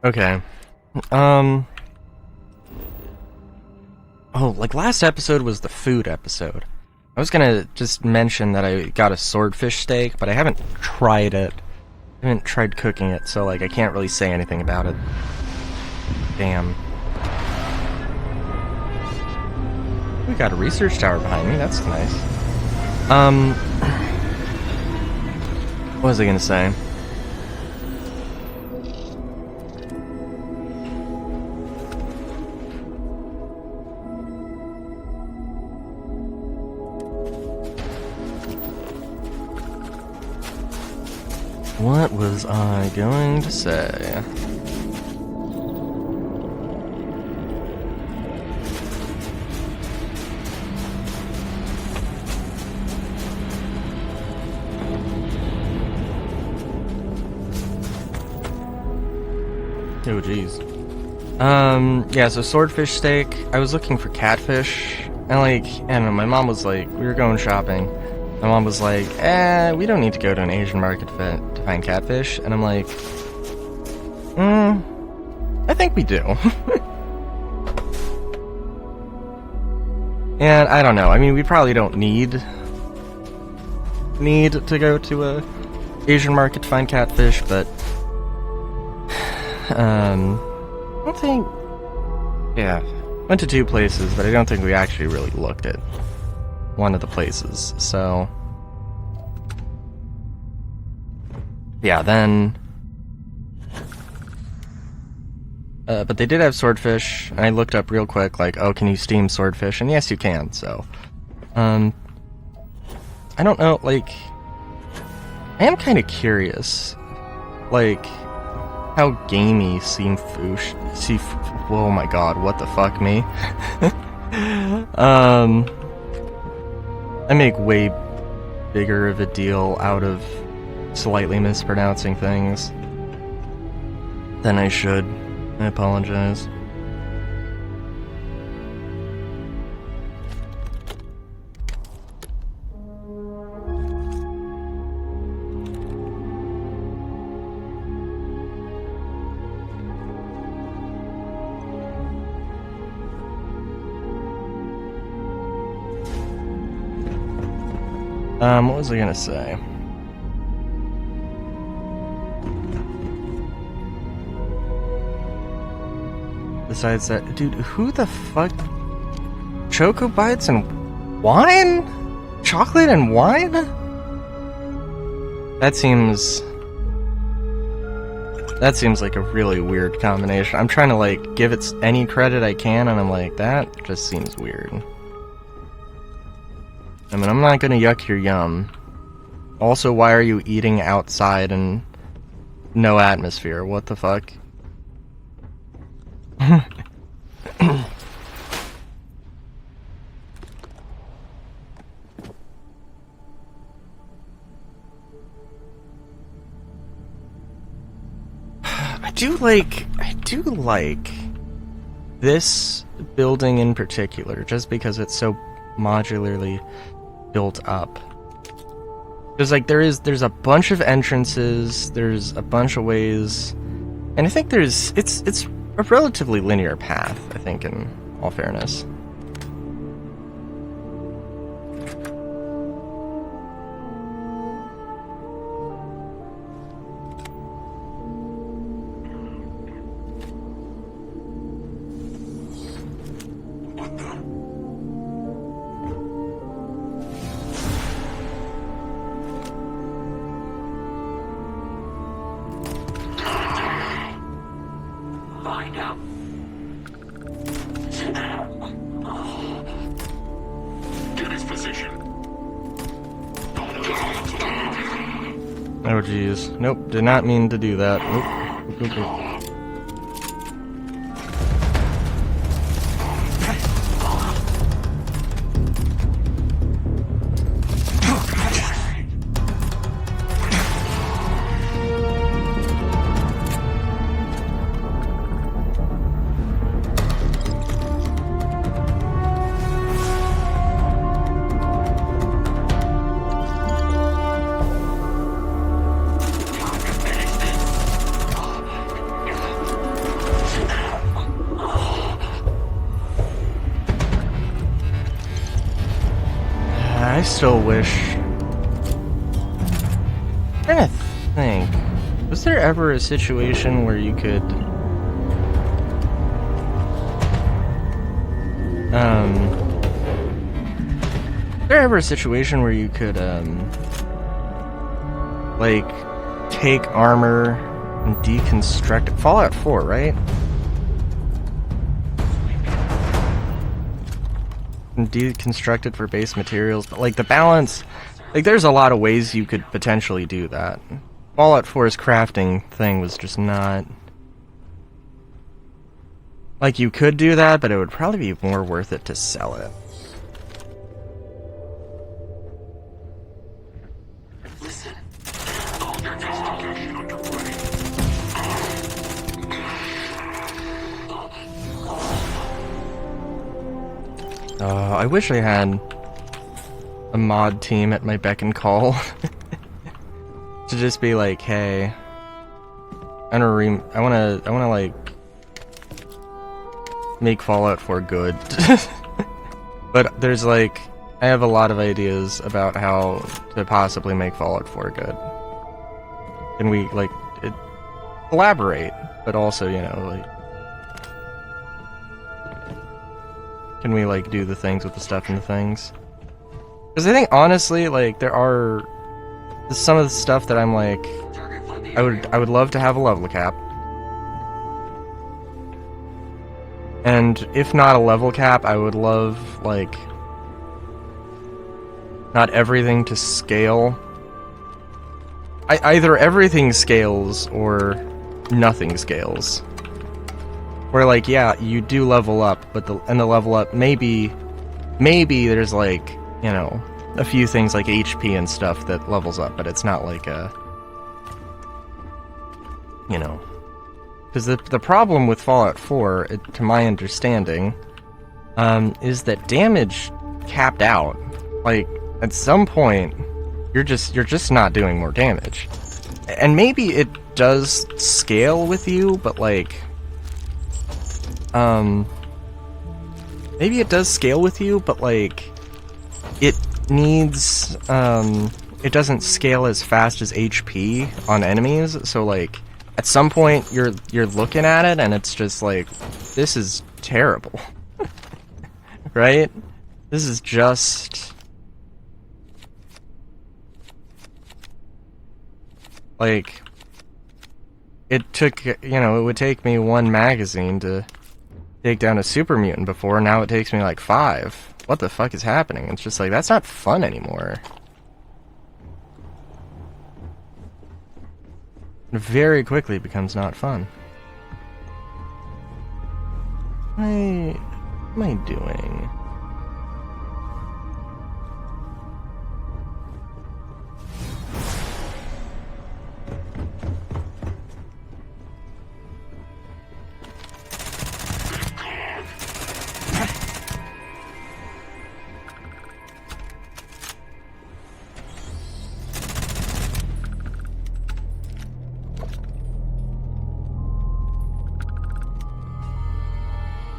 Okay. Oh, like last episode was the food episode. I was gonna just mention that I got a swordfish steak, but I haven't tried it. I haven't tried cooking it, so like I can't really say anything about it. Damn. We got a research tower behind me, that's nice. What was I gonna say? What was I going to say? Oh, jeez. Yeah, so swordfish steak. I was looking for catfish, and I don't know, my mom was like, we were going shopping. My mom was like, we don't need to go to an Asian market to find catfish. And I'm like, I think we do. And I don't know, I mean, we probably don't need to go to a Asian market to find catfish, but I don't think, yeah, went to two places, but I don't think we actually really looked at one of the places, so yeah, then but they did have swordfish, and I looked up real quick, like, oh, can you steam swordfish? And yes, you can, so I don't know, like, I am kind of curious, like, how gamey seafood, oh my god, what the fuck, me? I make way bigger of a deal out of slightly mispronouncing things than I should. I apologize. What was I gonna say? Besides that, dude, who the fuck? Choco bites and wine? Chocolate and wine? That seems like a really weird combination. I'm trying to, like, give it any credit I can, and I'm like, that just seems weird. I mean, I'm not gonna yuck your yum. Also, why are you eating outside and no atmosphere? What the fuck? I do like this building in particular, just because it's so modularly built up. There's like, there's a bunch of entrances, there's a bunch of ways, and I think it's a relatively linear path, I think, in all fairness. Oh geez. Nope, did not mean to do that. Oop, oop, oop, oop. I still wish... I'm trying to think. Was there ever a situation where you could... Was there ever a situation where you could, like, take armor and deconstruct it? Fallout 4, right? And deconstruct it for base materials, but, like, the balance... Like, there's a lot of ways you could potentially do that. Fallout 4's crafting thing was just not... Like, you could do that, but it would probably be more worth it to sell it. I wish I had a mod team at my beck and call to just be like, hey, I wanna like make Fallout 4 good. But there's like, I have a lot of ideas about how to possibly make Fallout 4 good. And we like collaborate, but also, you know, like, can we like do the things with the stuff in the things? Because I think honestly, like, there are some of the stuff that I'm like, I would love to have a level cap. And if not a level cap, I would love, like, not everything to scale. Either everything scales or nothing scales. Where, like, yeah, you do level up, but the level up, maybe there's, like, you know, a few things like HP and stuff that levels up, but it's not like a, you know, because the problem with Fallout 4, to my understanding, is that damage capped out. Like, at some point, you're just not doing more damage, and maybe it does scale with you, but like, maybe it does scale with you, but like, it needs, it doesn't scale as fast as HP on enemies, so like, at some point, you're looking at it, and it's just like, this is terrible. Right? This is just... like, it took, you know, it would take me 1 magazine to take down a super mutant before, now it takes me like 5. What the fuck is happening? It's just like, that's not fun anymore. It very quickly becomes not fun. What am I doing?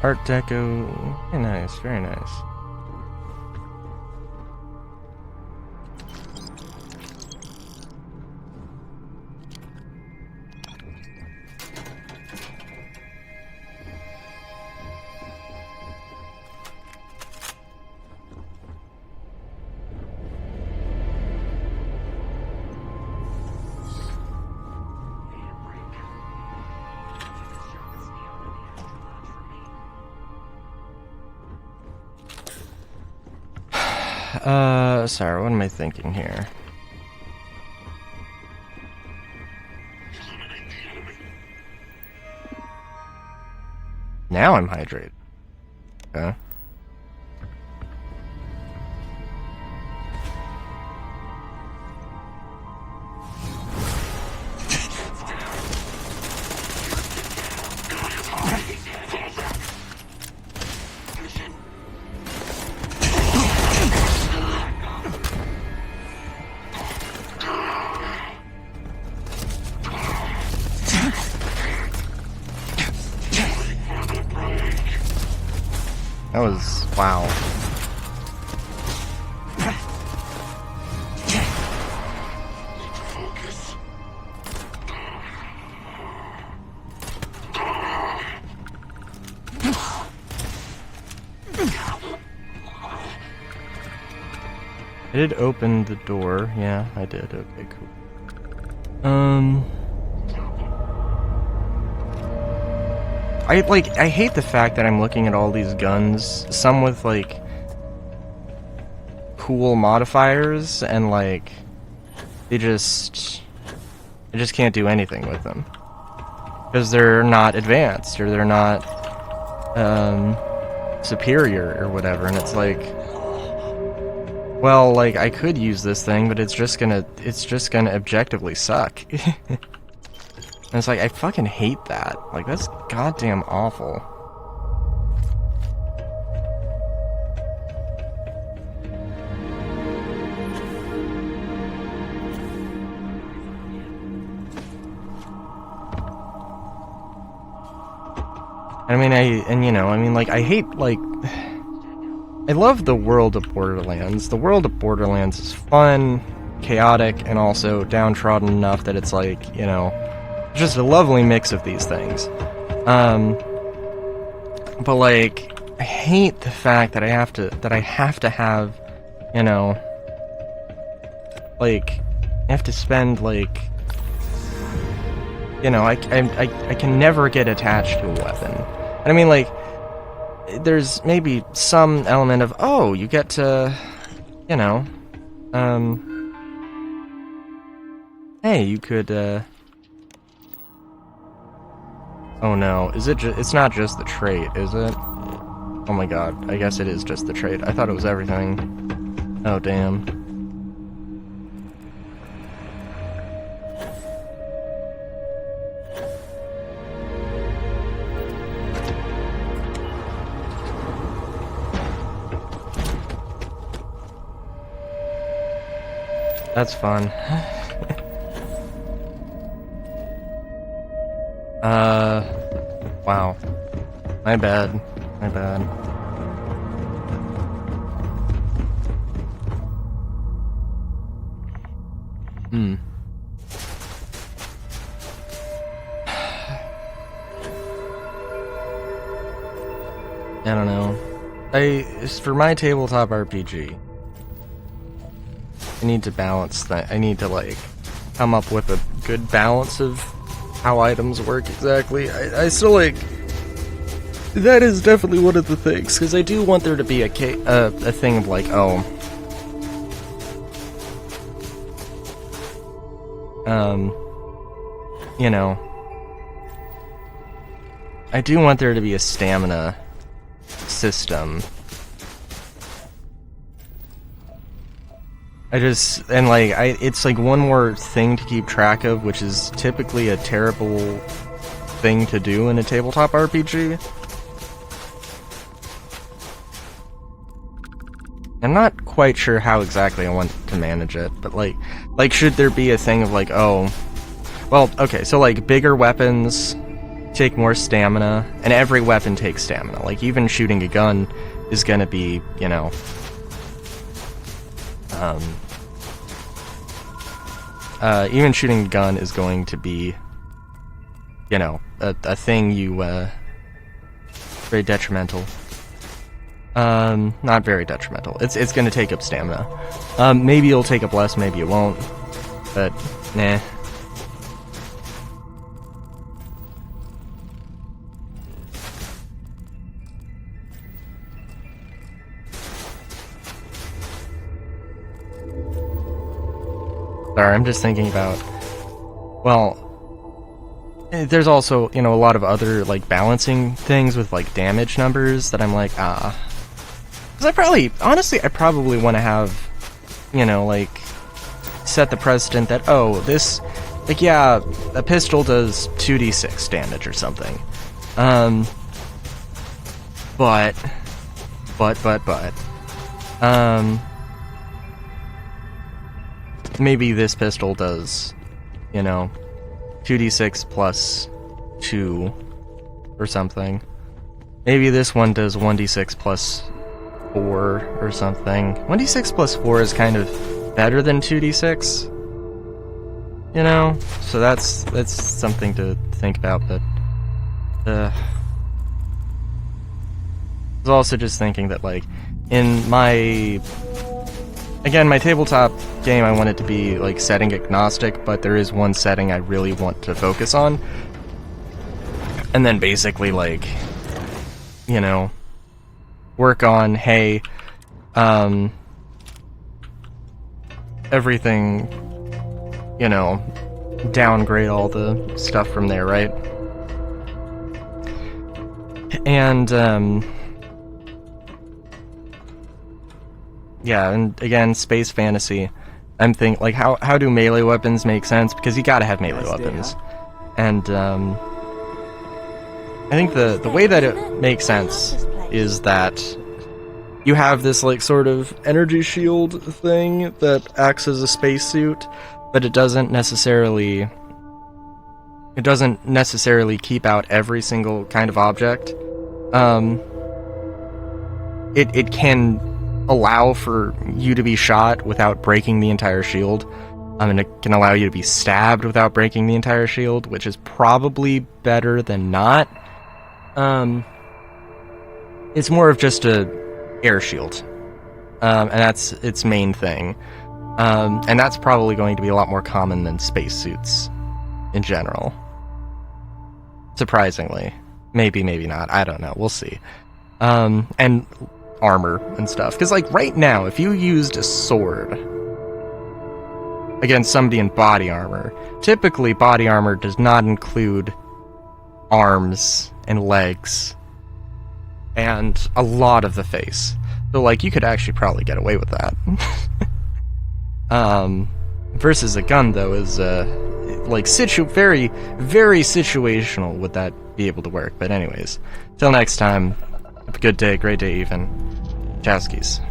Art Deco, very nice, very nice. Sorry, what am I thinking here? Now I'm hydrated. Okay. That was... wow. I did open the door. Yeah, I did. Okay, cool. I hate the fact that I'm looking at all these guns, some with, like, cool modifiers, and, like, I just can't do anything with them. Because they're not advanced, or they're not, superior, or whatever, and it's like, well, like, I could use this thing, but it's just gonna objectively suck. And it's like, I fucking hate that. Like, that's goddamn awful. I mean, I hate, like... I love the world of Borderlands. The world of Borderlands is fun, chaotic, and also downtrodden enough that it's like, you know... just a lovely mix of these things. But like, I hate the fact that I have to have, you know, like, I have to spend, like, you know, I can never get attached to a weapon. And I mean, like, there's maybe some element of, oh, you get to, you know, hey, you could, oh no, is it it's not just the trait, is it? Oh my god, I guess it is just the trait. I thought it was everything. Oh damn. That's fun. Wow. My bad. My bad. I don't know. For my tabletop RPG, I need to balance that. I need to, like, come up with a good balance of how items work exactly. I still, like, that is definitely one of the things, because I do want there to be a thing of, like, oh, you know, I do want there to be a stamina system. It's like one more thing to keep track of, which is typically a terrible thing to do in a tabletop RPG. I'm not quite sure how exactly I want to manage it, but like should there be a thing of like, oh, well, okay, so like bigger weapons take more stamina, and every weapon takes stamina. Like even shooting a gun is gonna be, you know, even shooting a gun is going to be, you know, a thing very detrimental. Not very detrimental. It's gonna take up stamina. Maybe it'll take up less, maybe it won't. But, nah. Sorry, I'm just thinking about, well, there's also, you know, a lot of other, like, balancing things with, like, damage numbers that I'm like, because honestly, I probably want to have, you know, like, set the precedent that, oh, this, like, yeah, a pistol does 2d6 damage or something. But, maybe this pistol does, you know, 2d6 plus 2 or something. Maybe this one does 1d6 plus 4 or something. 1d6 plus 4 is kind of better than 2d6, you know? So that's something to think about, but I was also just thinking that, like, in my again, my tabletop game, I want it to be like setting agnostic, but there is one setting I really want to focus on. And then basically, like, you know, work on, hey, everything, you know, downgrade all the stuff from there, right? And, yeah, and again, space fantasy. I'm thinking, like, how do melee weapons make sense? Because you gotta have melee weapons. And, I think the way that it makes sense is that you have this, like, sort of energy shield thing that acts as a spacesuit, but it doesn't necessarily keep out every single kind of object. It can allow for you to be shot without breaking the entire shield. And it can allow you to be stabbed without breaking the entire shield, which is probably better than not. It's more of just a air shield, and that's its main thing. And that's probably going to be a lot more common than spacesuits in general. Surprisingly. Maybe, maybe not. I don't know. We'll see. And armor and stuff. Because, like, right now, if you used a sword against somebody in body armor, typically body armor does not include arms and legs and a lot of the face. So, like, you could actually probably get away with that. Versus a gun, though, is, like, very, very situational would that be able to work. But anyways, till next time, have a good day, great day even. Chowskis.